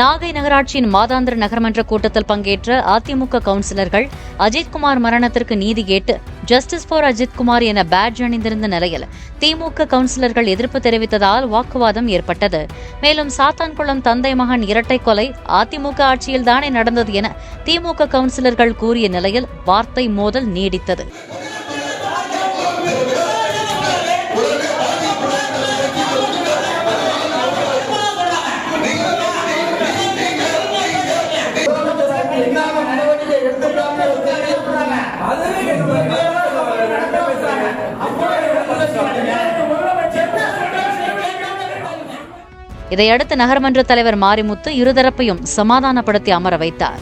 நாகை நகராட்சியின் மாதாந்திர நகர்மன்ற கூட்டத்தில் பங்கேற்ற அதிமுக கவுன்சிலர்கள் அஜித்குமார் மரணத்திற்கு நீதி கேட்டு ஜஸ்டிஸ் ஃபார் அஜித்குமார் என பேட்ஜ் அணிந்திருந்த நிலையில் திமுக கவுன்சிலர்கள் எதிர்ப்பு தெரிவித்ததால் வாக்குவாதம் ஏற்பட்டது. மேலும் சாத்தான்குளம் தந்தை மகன் இரட்டை கொலை அதிமுக ஆட்சியில்தானே நடந்தது என திமுக கவுன்சிலர்கள் கூறிய நிலையில் வார்த்தை மோதல் நீடித்தது. இதையடுத்து நகர்மன்ற தலைவர் மாரிமுத்து இருதரப்பையும் சமாதானப்படுத்தி அமர வைத்தார்.